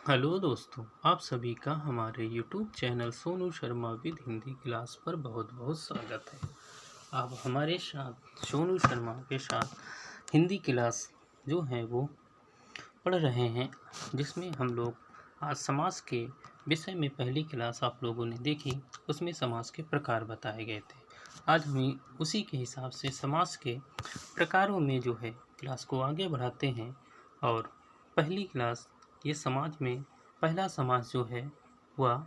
Hello दोस्तों, आप सभी का हमारे YouTube channel Sonu Sharma with Hindi class पर बहुत बहुत स्वागत है। आप हमारे साथ सोनू शर्मा के साथ हिंदी क्लास जो है वो पढ़ रहे हैं, जिसमें हम लोग आज समास के विषय में पहली क्लास आप लोगों ने देखी, उसमें समास के प्रकार बताए गए थे। आज हम उसी के हिसाब से समास के प्रकारों में जो है क्लास को आगे बढ़ाते हैं। और पहली क्लास ये समाज में पहला समास जो है वह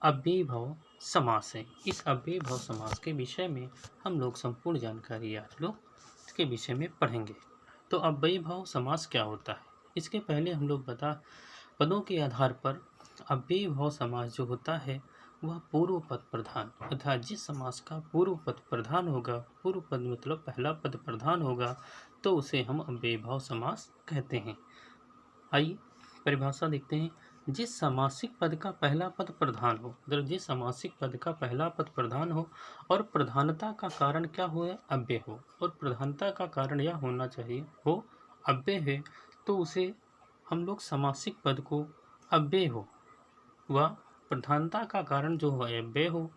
अव्ययीभाव समास है। इस अव्ययीभाव समास के विषय में हम लोग संपूर्ण जानकारी आज लोग इसके विषय में पढ़ेंगे। तो अव्ययीभाव समास क्या होता है, इसके पहले हम लोग पदों के आधार पर अव्ययीभाव समास जो होता है वह पूर्व पद प्रधान, अर्थात जिस समास का पूर्व पद प्रधान होगा, पूर्व पद मतलब पहला पद प्रधान होगा, तो उसे हम अव्ययीभाव समास कहते हैं। आइए परिभाषा देखते हैं। जिस समासिक पद का पहला पद प्रधान हो, मतलब जिस समासिक पद का पहला पद प्रधान हो और प्रधानता का कारण क्या हो, अव्यय हो, और प्रधानता का कारण यह होना चाहिए हो अव्यय है, तो उसे हम लोग समासिक पद को अव्यय हो व प्रधानता का कारण जो है अव्यय हो,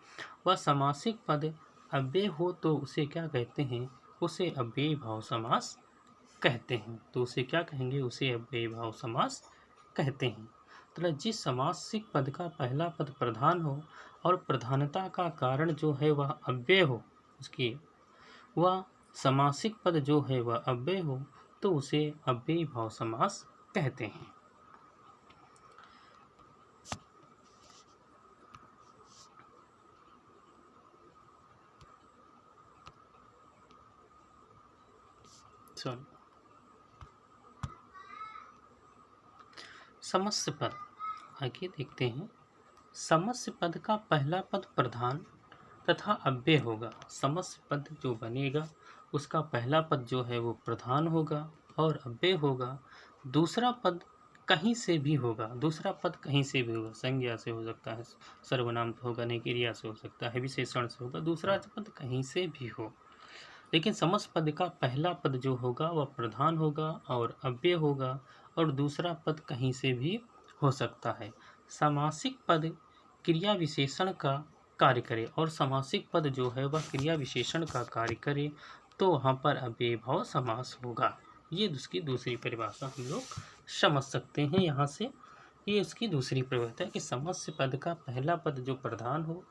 वह समासिक पद अव्यय हो, तो उसे क्या कहते हैं, उसे अव्ययीभाव समास कहते हैं। तो उसे क्या कहेंगे, उसे अव्ययीभाव समास कहते हैं। मतलब जिस समासिक पद का पहला पद प्रधान हो और प्रधानता का कारण जो है वह अव्यय हो, उसकी वह समासिक पद जो है वह अव्यय हो, तो उसे अव्ययीभाव समास कहते हैं। समस्य पद आगे देखते हैं। समस्य पद का पहला पद प्रधान तथा अव्यय होगा। समस्य पद जो बनेगा उसका पहला पद जो है वो प्रधान होगा और अव्यय होगा। दूसरा पद कहीं से भी होगा, दूसरा पद कहीं से भी होगा, संज्ञा से हो सकता है, सर्वनाम तो होगा नहीं, क्रिया से हो सकता है, विशेषण से होगा, दूसरा पद कहीं से भी हो, लेकिन समस्त पद का पहला पद जो होगा वह प्रधान होगा और अव्यय होगा, और दूसरा पद कहीं से भी हो सकता है। समासिक पद क्रिया विशेषण का कार्य करे और समासिक पद जो है वह क्रिया विशेषण का कार्य करे, तो वहाँ पर अव्ययीभाव समास होगा। ये उसकी दूसरी परिभाषा हम लोग समझ सकते हैं यहाँ से। ये उसकी दूसरी परिभाषा है कि समस्य पद का पहला पद जो प्रधान हो,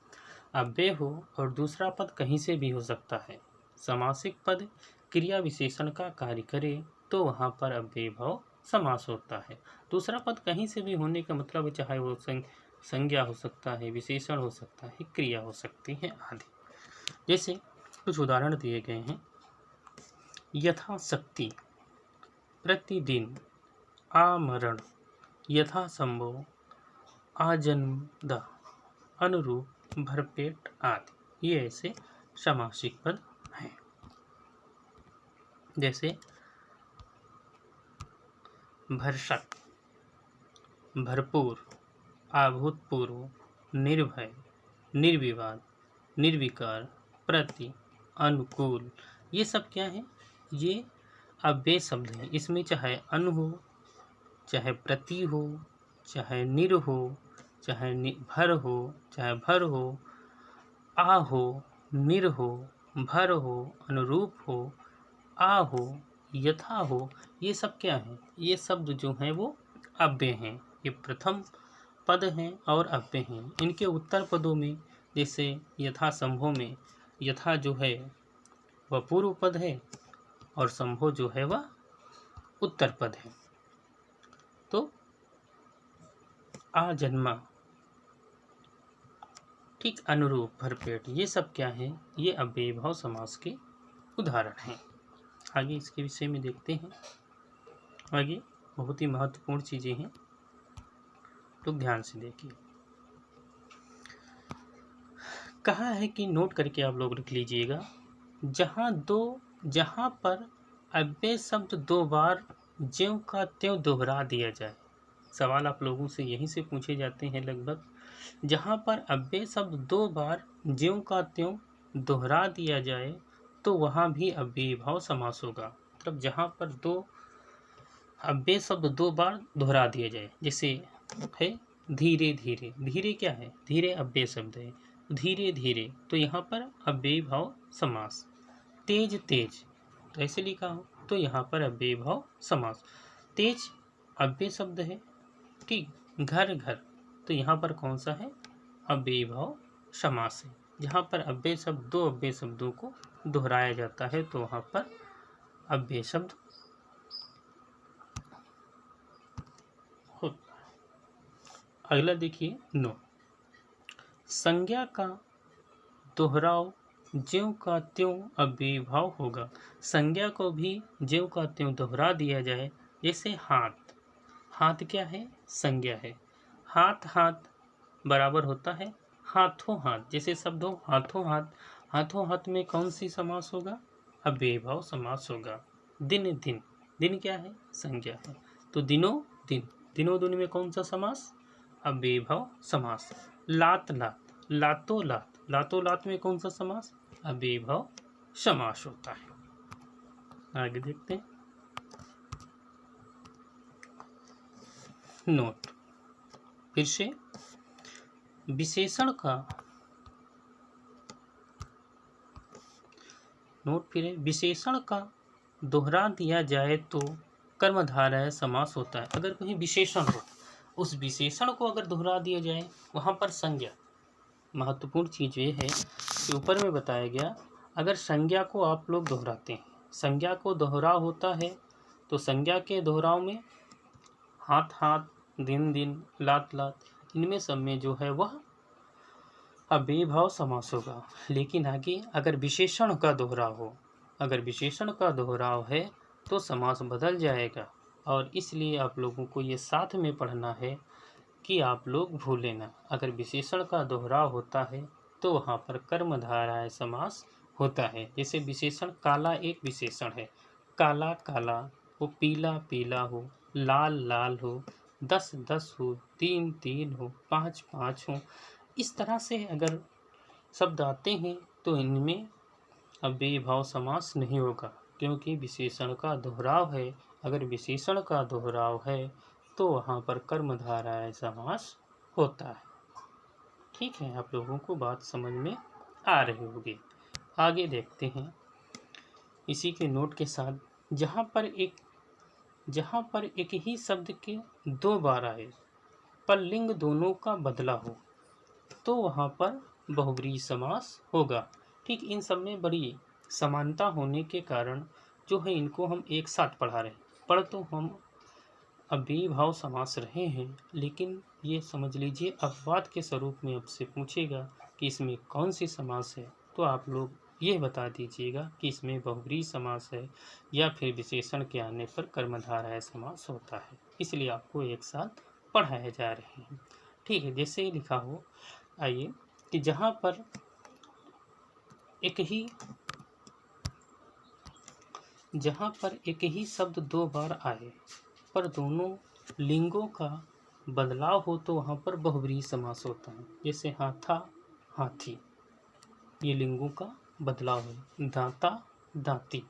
अव्यय हो और दूसरा पद कहीं से भी हो सकता है, समासिक पद क्रिया विशेषण का कार्य करे, तो वहाँ पर अव्ययीभाव समास होता है। दूसरा पद कहीं से भी होने का मतलब चाहे वो संज्ञा हो सकता है, विशेषण हो सकता है, क्रिया हो सकती है आदि। जैसे कुछ उदाहरण दिए गए हैं। यथाशक्ति, प्रतिदिन, आमरण, यथासंभव, आजन्मदा, अनुरूप, भरपेट आदि, ये ऐसे समासिक पद हैं। जैसे भरसक, भरपूर, अभूतपूर्व, निर्भय, निर्विवाद, निर्विकार, प्रति, अनुकूल, ये सब क्या है, ये अव्यय शब्द हैं। इसमें चाहे अनु हो, चाहे प्रति हो, चाहे निर हो, चाहे भर हो, चाहे भर हो, आ हो, निर हो, भर हो, अनुरूप हो, आ हो, यथा हो, ये सब क्या है, ये शब्द जो हैं वो अव्यय हैं। ये प्रथम पद हैं और अव्यय हैं। इनके उत्तर पदों में जैसे यथा संभव में यथा जो है वह पूर्व पद है और संभव जो है वह उत्तर पद है। तो आजन्मा, ठीक, अनुरूप, भरपेट, ये सब क्या है, ये अव्ययीभाव समास के उदाहरण हैं। आगे इसके विषय में देखते हैं। आगे बहुत ही महत्वपूर्ण चीजें हैं, तो ध्यान से देखिए। कहा है कि नोट करके आप लोग लिख लीजिएगा, जहां पर अव्यय शब्द दो बार ज्यों का त्यों दोहरा दिया जाए। सवाल आप लोगों से यहीं से पूछे जाते हैं लगभग। जहां पर अव्यय शब्द दो बार ज्यों का त्यों दोहरा दिया जाए, तो वहां भी अव्ययीभाव समास होगा। मतलब जहां पर दो अव्यय शब्द दो बार दोहरा दिया जाए, जैसे है धीरे धीरे। धीरे क्या है? धीरे अव्यय शब्द है। धीरे धीरे तो यहाँ पर अव्ययी भाव समास। तेज तेज तो ऐसे लिखा हो तो यहाँ पर अव्ययी भाव समास। तेज अव्यय शब्द है, ठीक। घर घर तो यहाँ पर कौन सा है? अव्ययी भाव समास है। जहाँ पर अव्यय शब्द दो अव्यय शब्दों को दोहराया जाता है तो वहाँ पर अव्यय शब्द होता है। अगला देखिए नो। संज्ञा का दोहराव ज्यों का त्यों अव्ययी भाव होगा। संज्ञा को भी ज्यों का त्यों दोहरा दिया जाए, जैसे हाथ। हाथ क्या है? संज्ञा है। हाथ हाथ बराबर होता है हाथों हाथ। जैसे शब्द हो हाथों हाथ, हाथों हाथ में कौन सी समास होगा? अव्ययी भाव समास होगा। दिन दिन, दिन क्या है? संज्ञा है। तो दिनों दिन, दिनों दिन में कौन सा समास? अव्ययी भाव समास। लात लात, लातों लात, लातों लात में कौन सा समास? अव्ययी भाव समास होता है। आगे देखते हैं। नोट, फिर से विशेषण का नोट, फिर विशेषण का दोहरा दिया जाए तो कर्मधारय समास होता है। अगर कहीं विशेषण हो, उस विशेषण को अगर दोहरा दिया जाए, वहाँ पर संज्ञा, महत्वपूर्ण चीज़ ये है कि ऊपर में बताया गया, अगर संज्ञा को आप लोग दोहराते हैं, संज्ञा को दोहराव होता है तो संज्ञा के दोहराव में हाथ हाथ, दिन दिन, लात लात, इनमें सब में जो है वह अव्ययी भाव समास होगा। लेकिन आगे अगर विशेषण का दोहराव हो, अगर विशेषण का दोहराव है तो समास बदल जाएगा। और इसलिए आप लोगों को ये साथ में पढ़ना है कि आप लोग भूलें ना। अगर विशेषण का दोहराव होता है तो वहाँ पर कर्मधारय समास होता है। जैसे विशेषण काला एक विशेषण है, काला काला हो, पीला पीला हो, लाल लाल हो, 10 10 हो, 3 3 हो, 5 5 हो। इस तरह से अगर शब्द आते हैं तो इनमें अव्ययी भाव समास नहीं होगा, क्योंकि विशेषण का दोहराव है। अगर विशेषण का दोहराव है तो वहाँ पर कर्मधारय समास होता है। ठीक है, आप लोगों को बात समझ में आ रही होगी। आगे देखते हैं इसी के नोट के साथ। जहाँ पर एक ही शब्द के दो बार आए पर लिंग दोनों का बदला हो तो वहाँ पर बहुब्रीहि समास होगा। ठीक, इन सब में बड़ी समानता होने के कारण जो है इनको हम एक साथ पढ़ा रहे हैं। पढ़ तो हम अव्ययी भाव समास रहे हैं, लेकिन ये समझ लीजिए अपवाद के स्वरूप में आपसे पूछेगा कि इसमें कौन सी समास है, तो आप लोग ये बता दीजिएगा कि इसमें बहुब्रीहि समास है या फिर विशेषण के आने पर कर्मधारय समास होता है। इसलिए आपको एक साथ पढ़ाए जा रहे हैं। ठीक है, जैसे ही लिखा हो, आइए कि जहाँ पर एक ही शब्द दो बार आए पर दोनों लिंगों का बदलाव हो तो वहाँ पर बहुब्रीहि समास होता है। जैसे हाथा हाथी, ये लिंगों का बदलाव है। दाता दाती,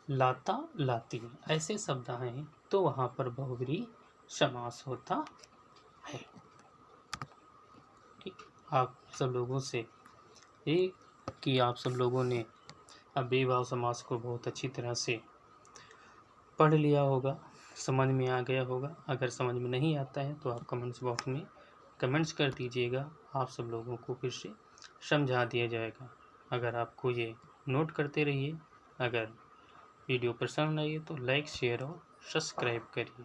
लाता लाती, ऐसे शब्द हैं तो वहाँ पर बहुब्रीहि समास होता है। ठीक, आप सब लोगों से ये कि आप सब लोगों ने अव्ययी भाव समास को बहुत अच्छी तरह से पढ़ लिया होगा, समझ में आ गया होगा। अगर समझ में नहीं आता है तो आप कमेंट्स बॉक्स में कमेंट्स कर दीजिएगा, आप सब लोगों को फिर से समझा दिया जाएगा। अगर आपको ये नोट करते रहिए। अगर वीडियो पसंद आई तो लाइक शेयर और सब्सक्राइब करिए।